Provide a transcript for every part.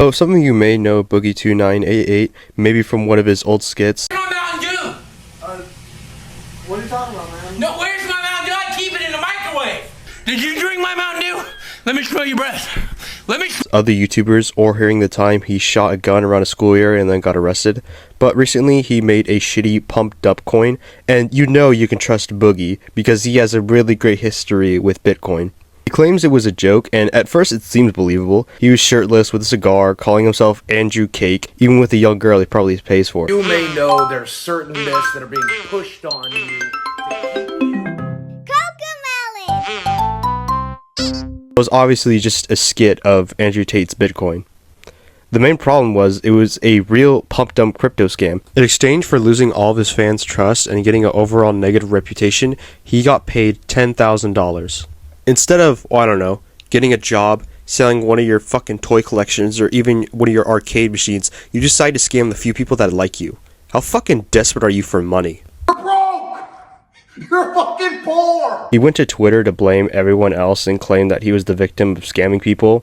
Oh, some of you may know Boogie2988, maybe from one of his old skits. Where's my Mountain Dew? What are you talking about, man? No, where's my Mountain Dew? I keep it in the microwave. Did you drink my Mountain Dew? Let me smell your breath. Other YouTubers, or hearing the time he shot a gun around a school area and then got arrested. But recently he made a shitty pumped up coin, and you know you can trust Boogie because he has a really great history with Bitcoin. He claims it was a joke, and at first it seems believable. He was shirtless with a cigar, calling himself Andrew Cake, even with a young girl he probably pays for. You may know there's certain myths that are being pushed on you. It was obviously just a skit of Andrew Tate's Bitcoin. The main problem was it was a real pump-dump crypto scam. In exchange for losing all of his fans' trust and getting an overall negative reputation, he got paid $10,000. Instead of, well, I don't know, getting a job, selling one of your fucking toy collections, or even one of your arcade machines, you decide to scam the few people that like you. How fucking desperate are you for money? You're fucking poor! He went to Twitter to blame everyone else and claim that he was the victim of scamming people.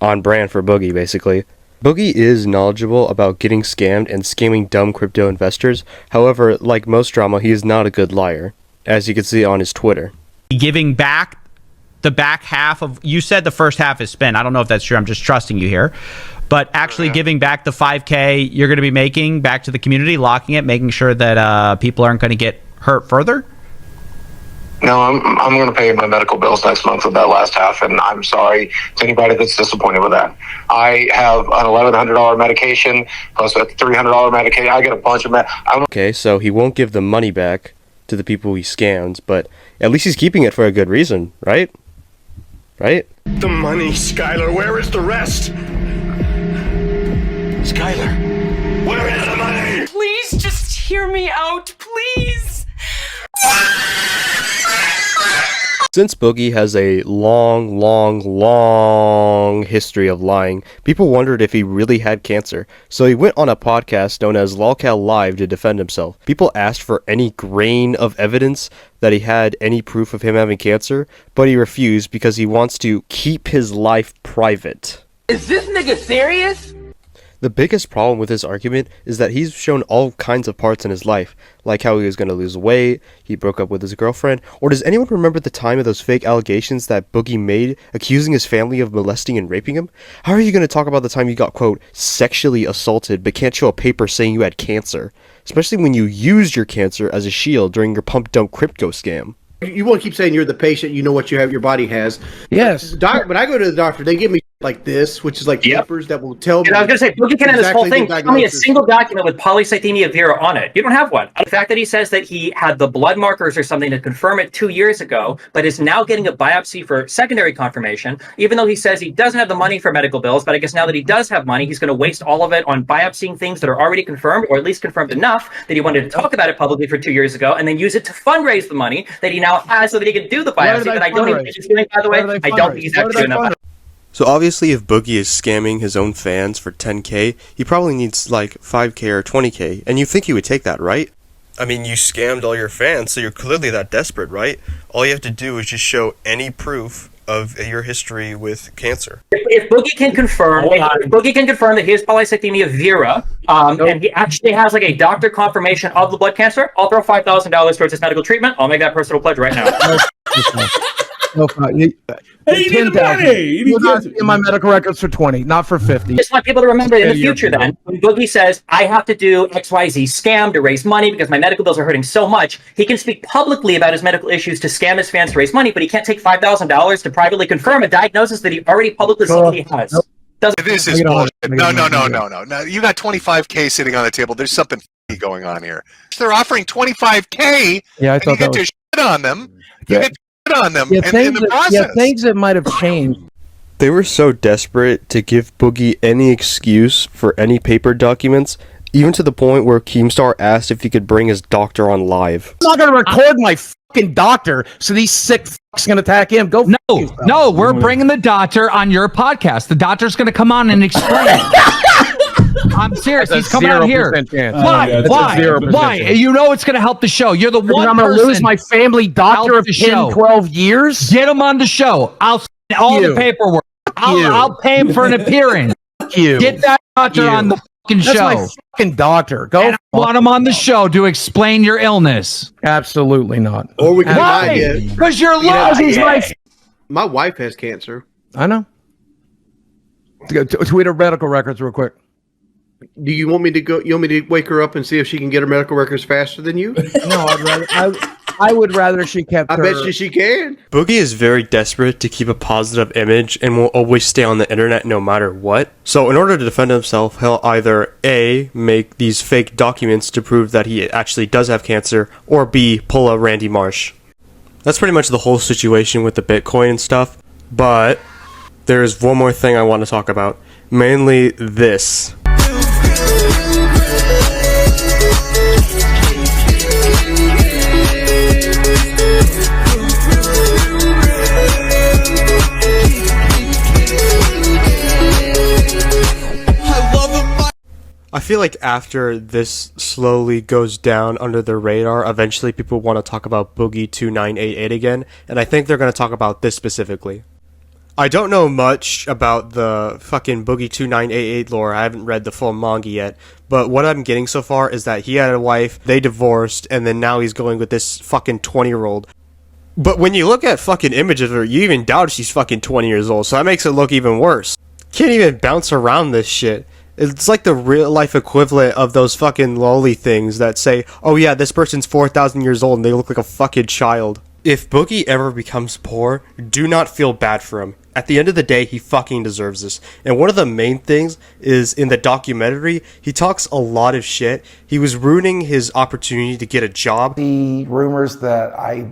On brand for Boogie, basically. Boogie is knowledgeable about getting scammed and scamming dumb crypto investors. However, like most drama, he is not a good liar, as you can see on his Twitter. Giving back the back half of, you said the first half is spent. I don't know if that's true. I'm just trusting you here. But actually giving back the $5K you're going to be making back to the community, locking it, making sure that people aren't going to get hurt further? No, I'm going to pay my medical bills next month with that last half, and I'm sorry to anybody that's disappointed with that. I have an $1,100 medication plus a $300 medication. I get a bunch of Okay, so he won't give the money back to the people he scams, but at least he's keeping it for a good reason, right? Right? The money, Skylar. Where is the rest? Skylar, where is the money? Please just hear me out, please. Since Boogie has a long history of lying, people wondered if he really had cancer, so he went on a podcast known as Lolcal Live to defend himself. People asked for any grain of evidence that he had any proof of him having cancer, but he refused because he wants to keep his life private. Is this nigga serious? The biggest problem with his argument is that he's shown all kinds of parts in his life, like how he was going to lose weight, he broke up with his girlfriend, or does anyone remember the time of those fake allegations that Boogie made, accusing his family of molesting and raping him? How are you going to talk about the time you got, quote, sexually assaulted, but can't show a paper saying you had cancer? Especially when you used your cancer as a shield during your pump-dump crypto scam. You won't keep saying you're the patient, you know what your body has. Yes. When I go to the doctor, they give me like this, which is like papers that will tell me. I was going to say, Boogie can have this whole thing. Tell me a single document with polycythemia vera on it. You don't have one. The fact that he says that he had the blood markers or something to confirm it 2 years ago, but is now getting a biopsy for secondary confirmation, even though he says he doesn't have the money for medical bills, but I guess now that he does have money, he's going to waste all of it on biopsying things that are already confirmed, or at least confirmed enough that he wanted to talk about it publicly for 2 years ago, and then use it to fundraise the money that he now has so that he can do the biopsy. But I don't even think he's doing, by the way, I don't think he's actually doing that. So obviously if Boogie is scamming his own fans for 10K, he probably needs like 5K or 20K, and you think he would take that, right? I mean, you scammed all your fans, so you're clearly that desperate, right? All you have to do is just show any proof of your history with cancer. If Boogie can confirm, that he has polycythemia vera, and he actually has like a doctor confirmation of the blood cancer, I'll throw $5,000 towards his medical treatment. I'll make that personal pledge right now. No, you need the money. You're not in my medical records for 20, not for 50. Just want people to remember in the future then, when Boogie says, I have to do XYZ scam to raise money because my medical bills are hurting so much, he can speak publicly about his medical issues to scam his fans to raise money, but he can't take $5,000 to privately confirm a diagnosis that he already publicly said he has. This is bullshit. No. You got 25K sitting on the table. There's something going on here. They're offering 25K. Yeah, I thought you get to shit on them. You get on them in the process. Things that might have changed. They were so desperate to give Boogie any excuse for any paper documents, even to the point where Keemstar asked if he could bring his doctor on live. I'm not going to record my fucking doctor so these sick fucks can attack him. No, we're bringing the doctor on your podcast. The doctor's going to come on and explain. I'm serious. He's coming out here. Why? Why? You know it's going to help the show. You're the one I'm going to lose my family doctor of 10, 12 years? Get him on the show. I'll all the paperwork. I'll pay him for an appearance. Fuck you. Get that doctor on the fucking That's show. my fucking doctor. Go. And I want him on the show to explain your illness. Absolutely not. Or we can Why? Because you're lousy. My wife has cancer. I know. Tweet her medical records real quick. Do you want me to go? You want me to wake her up and see if she can get her medical records faster than you? No, I would rather she kept. I bet you she can. Boogie is very desperate to keep a positive image and will always stay on the internet no matter what. So in order to defend himself, he'll either A, make these fake documents to prove that he actually does have cancer, or B, pull a Randy Marsh. That's pretty much the whole situation with the Bitcoin and stuff. But there's one more thing I want to talk about. Mainly this. I feel like after this slowly goes down under the radar, eventually people want to talk about Boogie2988 again, and I think they're going to talk about this specifically. I don't know much about the fucking Boogie2988 lore. I haven't read the full manga yet, but what I'm getting so far is that he had a wife, they divorced, and then now he's going with this fucking 20-year-old. But when you look at fucking images of her, you even doubt she's fucking 20 years old, so that makes it look even worse. Can't even bounce around this shit. It's like the real life equivalent of those fucking lolly things that say, oh yeah, this person's 4,000 years old and they look like a fucking child. If Boogie ever becomes poor, do not feel bad for him. At the end of the day, he fucking deserves this. And one of the main things is in the documentary, he talks a lot of shit. He was ruining his opportunity to get a job. The rumors that I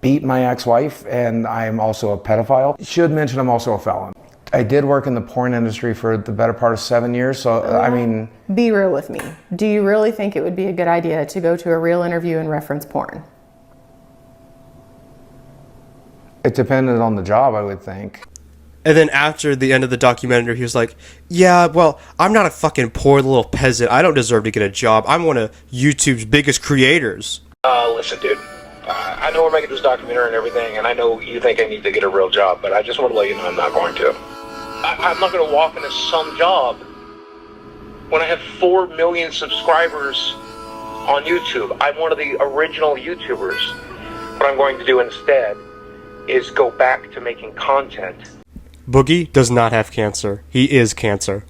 beat my ex-wife and I'm also a pedophile. Should mention I'm also a felon. I did work in the porn industry for the better part of 7 years, so I mean... Be real with me. Do you really think it would be a good idea to go to a real interview and reference porn? It depended on the job, I would think. And then after the end of the documentary, he was like, yeah, well, I'm not a fucking poor little peasant. I don't deserve to get a job. I'm one of YouTube's biggest creators. Listen, dude. I know we're making this documentary and everything, and I know you think I need to get a real job, but I just want to let you know I'm not going to. I'm not going to walk into some job when I have 4 million subscribers on YouTube. I'm one of the original YouTubers. What I'm going to do instead is go back to making content. Boogie does not have cancer. He is cancer.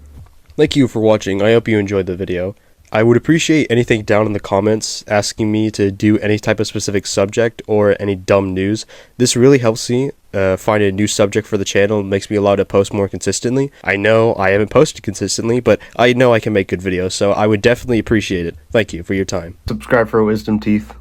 Thank you for watching. I hope you enjoyed the video. I would appreciate anything down in the comments asking me to do any type of specific subject or any dumb news. This really helps me find a new subject for the channel and makes me allowed to post more consistently. I know I haven't posted consistently, but I know I can make good videos, so I would definitely appreciate it. Thank you for your time. Subscribe for wisdom teeth.